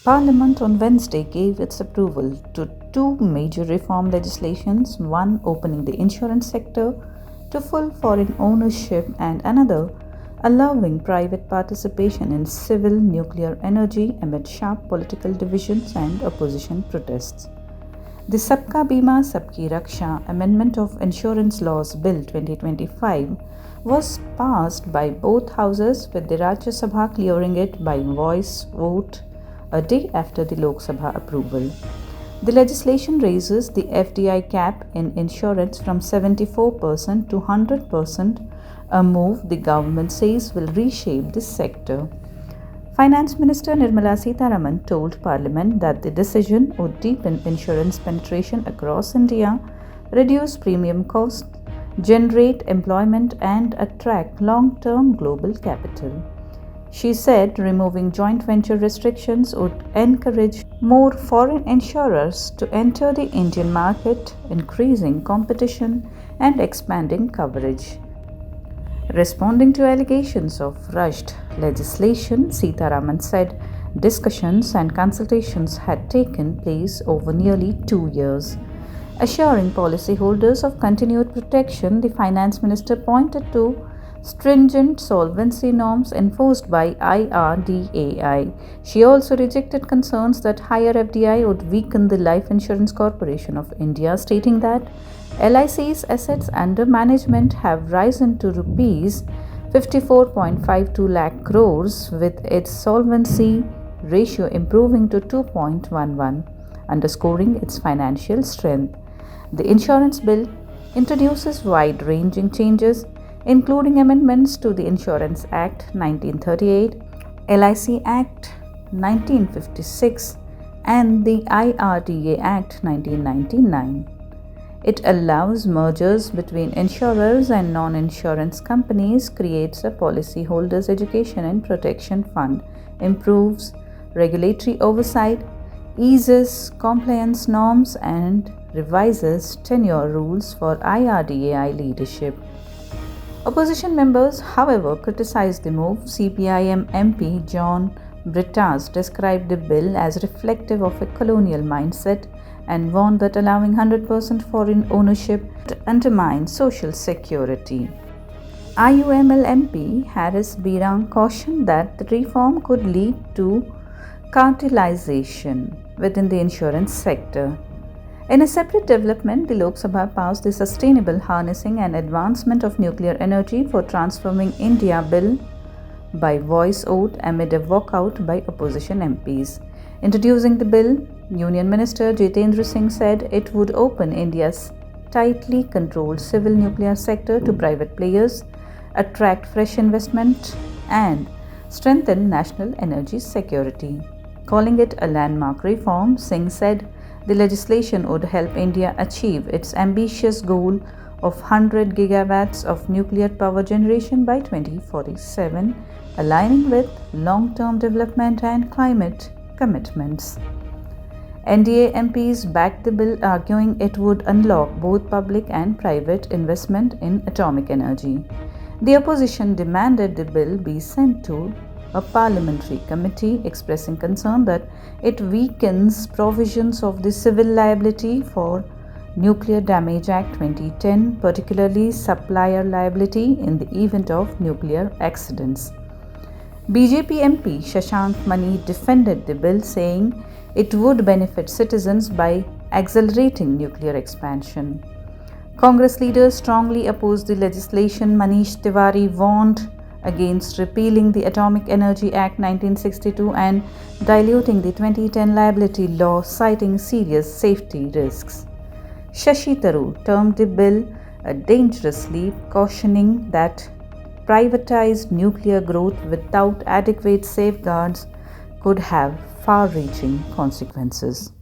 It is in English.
Parliament on Wednesday gave its approval to two major reform legislations, one opening the insurance sector to full foreign ownership and another allowing private participation in civil nuclear energy amid sharp political divisions and opposition protests. The Sabka Bima Sabki Raksha Amendment of Insurance Laws Bill 2025 was passed by both houses, with the Rajya Sabha clearing it by voice vote a day after the Lok Sabha approval. The legislation raises the FDI cap in insurance from 74% to 100%, a move the government says will reshape this sector. Finance Minister Nirmala Sitharaman told Parliament that the decision would deepen insurance penetration across India, reduce premium costs, generate employment, and attract long-term global capital. She said removing joint venture restrictions would encourage more foreign insurers to enter the Indian market, increasing competition and expanding coverage. Responding to allegations of rushed legislation, Sitharaman said discussions and consultations had taken place over nearly 2 years. Assuring policyholders of continued protection, the Finance Minister pointed to stringent solvency norms enforced by IRDAI. She also rejected concerns that higher FDI would weaken the Life Insurance Corporation of India, stating that LIC's assets under management have risen to rupees 54.52 lakh crores, with its solvency ratio improving to 2.11, underscoring its financial strength. The insurance bill introduces wide-ranging changes, including amendments to the Insurance Act 1938, LIC Act 1956, and the IRDA Act 1999. It allows mergers between insurers and non-insurance companies, creates a policyholders' education and protection fund, improves regulatory oversight, eases compliance norms, and revises tenure rules for IRDAI leadership. Opposition members, however, criticized the move. CPIM MP John Brittas described the bill as reflective of a colonial mindset and warned that allowing 100% foreign ownership undermines social security. IUML MP Harris Birang cautioned that the reform could lead to cartelization within the insurance sector. In a separate development, the Lok Sabha passed the Sustainable Harnessing and Advancement of Nuclear Energy for Transforming India Bill by voice vote amid a walkout by opposition MPs. Introducing the bill, Union Minister Jitendra Singh said it would open India's tightly controlled civil nuclear sector to private players, attract fresh investment, and strengthen national energy security. Calling it a landmark reform, Singh said the legislation would help India achieve its ambitious goal of 100 gigawatts of nuclear power generation by 2047, aligning with long-term development and climate commitments. NDA MPs backed the bill, arguing it would unlock both public and private investment in atomic energy. The opposition demanded the bill be sent to a parliamentary committee, expressing concern that it weakens provisions of the Civil Liability for Nuclear Damage Act 2010, particularly supplier liability in the event of nuclear accidents. BJP MP Shashank Mani defended the bill, saying it would benefit citizens by accelerating nuclear expansion. Congress leaders strongly opposed the legislation. Manish Tiwari warned against repealing the Atomic Energy Act 1962 and diluting the 2010 liability law, citing serious safety risks. Shashi Tharoor termed the bill a dangerous leap, cautioning that privatized nuclear growth without adequate safeguards could have far-reaching consequences.